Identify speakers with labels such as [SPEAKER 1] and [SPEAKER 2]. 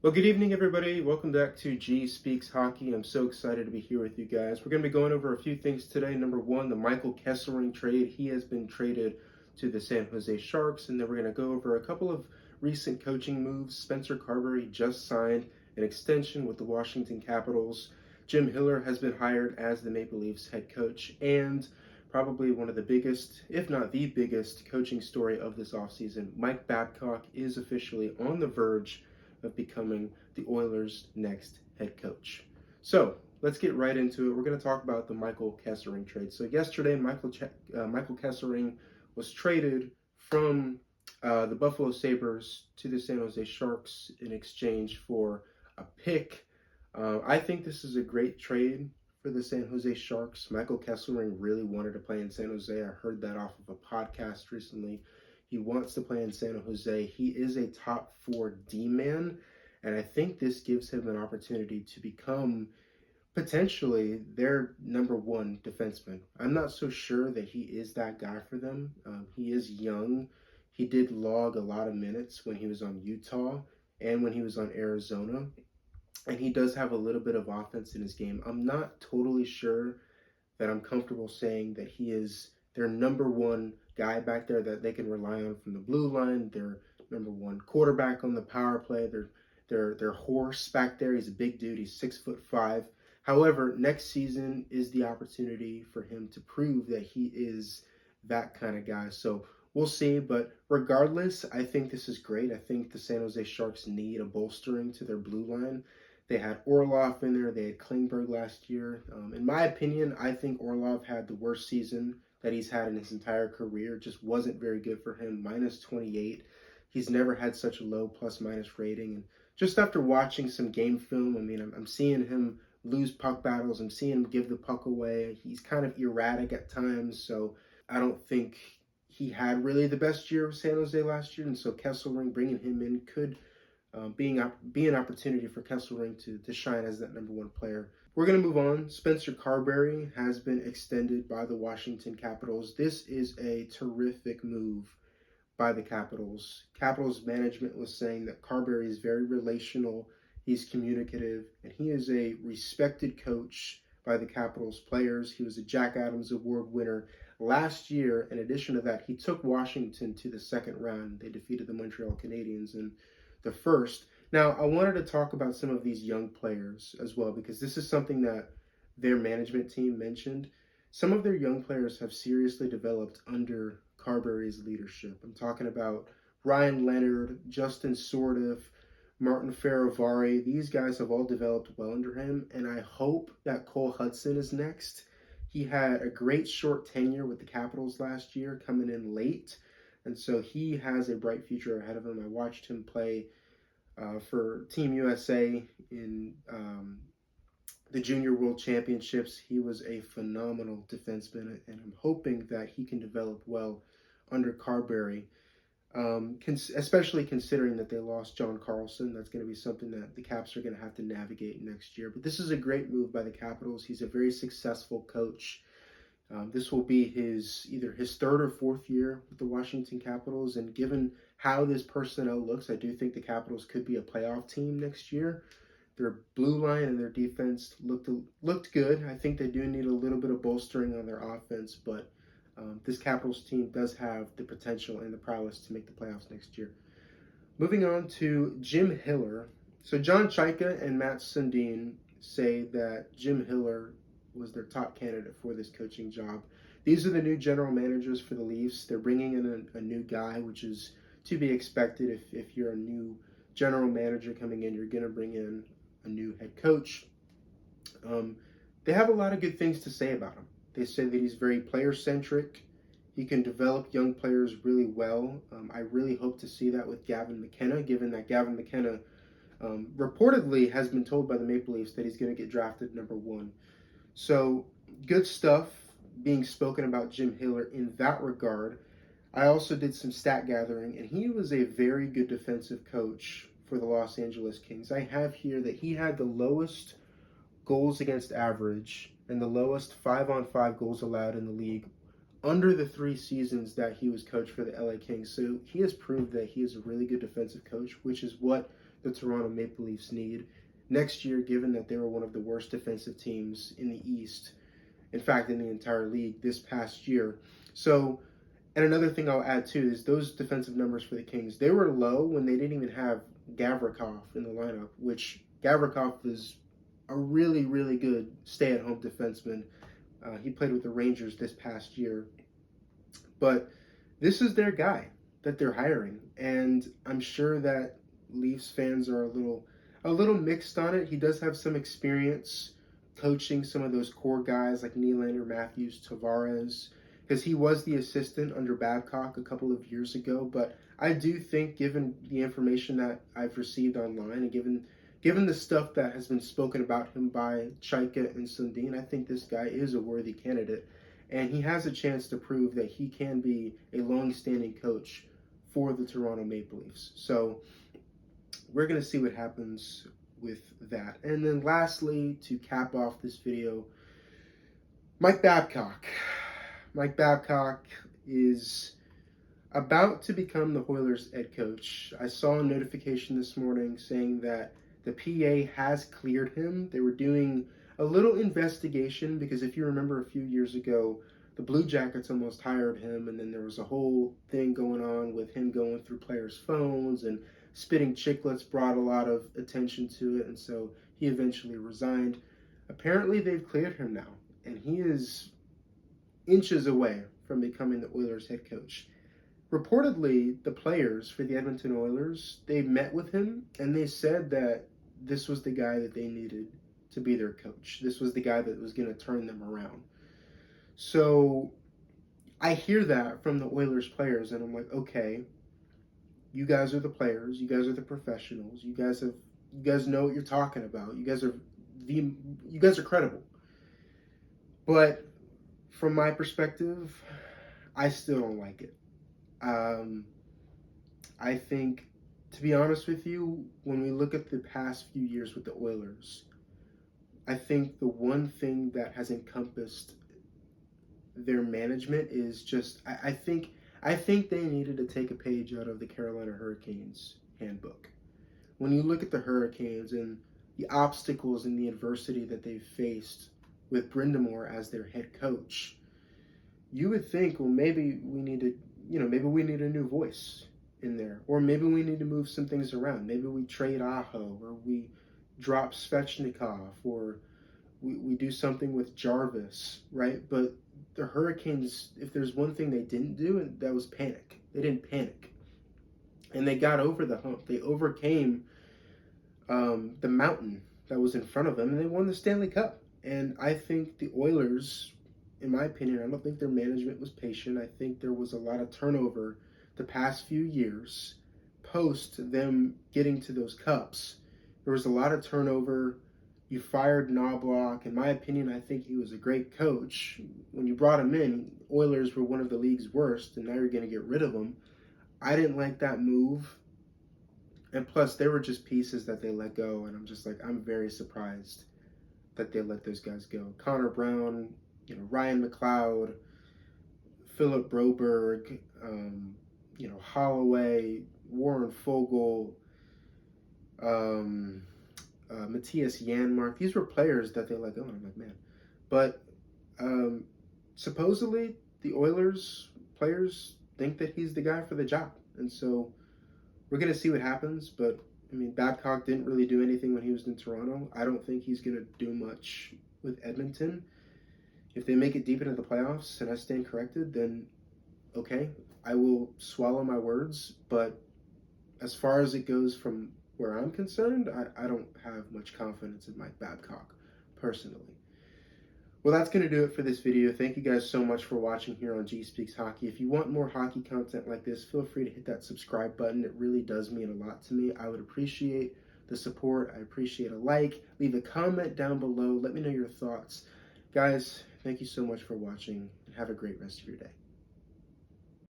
[SPEAKER 1] Well, good evening, everybody. Welcome back to G Speaks Hockey. I'm so excited to be here with you guys. We're going to be going over a few things today. Number one, the Michael Kesselring trade. He has been traded to the San Jose Sharks. And then we're going to go over a couple of recent coaching moves. Spencer Carbery just signed an extension with the Washington Capitals. Jim Hiller has been hired as the Maple Leafs head coach. And probably one of the biggest, if not the biggest, coaching story of this offseason. Mike Babcock is officially on the verge of becoming the Oilers' next head coach. So let's get right into it. We're going to talk about the Michael Kesselring trade. So yesterday, Michael Kesselring was traded from the Buffalo Sabres to the San Jose Sharks in exchange for a pick. I think this is a great trade for the San Jose Sharks. Michael Kesselring really wanted to play in San Jose. I heard that off of a podcast recently. He wants to play in San Jose. He is a top 4 D-man, and I think this gives him an opportunity to become potentially their number 1 defenseman. I'm not so sure that he is that guy for them. He is young. He did log a lot of minutes when he was on Utah and when he was on Arizona, and he does have a little bit of offense in his game. I'm not totally sure that I'm comfortable saying that he is their number 1 guy back there that they can rely on from the blue line, their number 1 quarterback on the power play, their horse back there. He's a big dude. He's 6'5". However, next season is the opportunity for him to prove that he is that kind of guy. So we'll see. But regardless, I think this is great. I think the San Jose Sharks need a bolstering to their blue line. They had Orlov in there. They had Klingberg last year. In my opinion, I think Orlov had the worst season that he's had in his entire career. Just wasn't very good for him. -28. He's never had such a low plus-minus rating. And just after watching some game film, I mean, I'm seeing him lose puck battles. I'm seeing him give the puck away. He's kind of erratic at times. So I don't think he had really the best year of San Jose last year. And so Kesselring, bringing him in, could be an opportunity for Kesselring to shine as that number 1 player. We're going to move on. Spencer Carbery has been extended by the Washington Capitals. This is a terrific move by the Capitals. Capitals management was saying that Carbery is very relational, he's communicative, and he is a respected coach by the Capitals players. He was a Jack Adams Award winner last year. In addition to that, he took Washington to the second round. They defeated the Montreal Canadiens in the first. Now, I wanted to talk about some of these young players as well, because this is something that their management team mentioned. Some of their young players have seriously developed under Carbery's leadership. I'm talking about Ryan Leonard, Justin Sordiff, Martin Ferravari. These guys have all developed well under him, and I hope that Cole Hudson is next. He had a great short tenure with the Capitals last year, coming in late, and so he has a bright future ahead of him. I watched him play for Team USA in the Junior World Championships. He was a phenomenal defenseman, and I'm hoping that he can develop well under Carbery, especially considering that they lost John Carlson. That's going to be something that the Caps are going to have to navigate next year. But this is a great move by the Capitals. He's a very successful coach. This will be either his 3rd or 4th year with the Washington Capitals, and given how this personnel looks, I do think the Capitals could be a playoff team next year. Their blue line and their defense looked good. I think they do need a little bit of bolstering on their offense, but this Capitals team does have the potential and the prowess to make the playoffs next year. Moving on to Jim Hiller. So John Chaika and Matt Sundin say that Jim Hiller was their top candidate for this coaching job. These are the new general managers for the Leafs. They're bringing in a new guy, which is to be expected. If you're a new general manager coming in, you're going to bring in a new head coach. They have a lot of good things to say about him. They say that he's very player-centric. He can develop young players really well. I really hope to see that with Gavin McKenna, given that Gavin McKenna reportedly has been told by the Maple Leafs that he's going to get drafted number 1. So good stuff being spoken about Jim Hiller in that regard. I also did some stat gathering, and he was a very good defensive coach for the Los Angeles Kings. I have here that he had the lowest goals against average and the lowest 5-on-5 goals allowed in the league under the 3 seasons that he was coach for the LA Kings. So he has proved that he is a really good defensive coach, which is what the Toronto Maple Leafs need next year, given that they were one of the worst defensive teams in the East, in fact, in the entire league this past year. So, and another thing I'll add too is those defensive numbers for the Kings, they were low when they didn't even have Gavrikov in the lineup, which Gavrikov is a really, really good stay-at-home defenseman. He played with the Rangers this past year. But this is their guy that they're hiring, and I'm sure that Leafs fans are a little mixed on it. He does have some experience coaching some of those core guys like Nylander, Matthews, Tavares, because he was the assistant under Babcock a couple of years ago. But I do think, given the information that I've received online and given the stuff that has been spoken about him by Chaika and Sundin, I think this guy is a worthy candidate. And he has a chance to prove that he can be a long-standing coach for the Toronto Maple Leafs. So we're going to see what happens with that. And then lastly, to cap off this video, Mike Babcock. Mike Babcock is about to become the Oilers' head coach. I saw a notification this morning saying that the PA has cleared him. They were doing a little investigation because if you remember a few years ago, the Blue Jackets almost hired him, and then there was a whole thing going on with him going through players' phones, and spitting chiclets brought a lot of attention to it, and so he eventually resigned. Apparently they've cleared him now, and he is inches away from becoming the Oilers' head coach. Reportedly, the players for the Edmonton Oilers, they met with him, and they said that this was the guy that they needed to be their coach. This was the guy that was going to turn them around. So I hear that from the Oilers players, and I'm like, okay, you guys are the players, you guys are the professionals, you guys know what you're talking about, you guys are credible. But from my perspective, I still don't like it. I think, to be honest with you, when we look at the past few years with the Oilers, I think the one thing that has encompassed their management is just, I think they needed to take a page out of the Carolina Hurricanes handbook. When you look at the Hurricanes and the obstacles and the adversity that they've faced with Brind'Amour as their head coach, you would think, well, maybe we need a new voice in there, or maybe we need to move some things around. Maybe we trade Aho, or we drop Svechnikov, or we do something with Jarvis, right? But the Hurricanes, if there's one thing they didn't do, and that was panic. They didn't panic. And they got over the hump. They overcame the mountain that was in front of them, and they won the Stanley Cup. And I think the Oilers, in my opinion, I don't think their management was patient. I think there was a lot of turnover the past few years post them getting to those cups. There was a lot of turnover. You fired Knobloch. In my opinion, I think he was a great coach. When you brought him in, Oilers were one of the league's worst, and now you're going to get rid of him. I didn't like that move. And plus, they were just pieces that they let go, and I'm just like, I'm very surprised that they let those guys go. Connor Brown, Ryan McLeod, Philip Broberg, Holloway, Warren Fogle, Matthias Janmark. These were players that they let go, and I'm like, man. But supposedly, the Oilers players think that he's the guy for the job. And so we're going to see what happens. But, Babcock didn't really do anything when he was in Toronto. I don't think he's going to do much with Edmonton. If they make it deep into the playoffs and I stand corrected, then okay, I will swallow my words. But as far as it goes from where I'm concerned, I don't have much confidence in Mike Babcock, personally. Well, that's going to do it for this video. Thank you guys so much for watching here on G Speaks Hockey. If you want more hockey content like this, feel free to hit that subscribe button. It really does mean a lot to me. I would appreciate the support. I appreciate a like. Leave a comment down below. Let me know your thoughts. Guys, thank you so much for watching. Have a great rest of your day.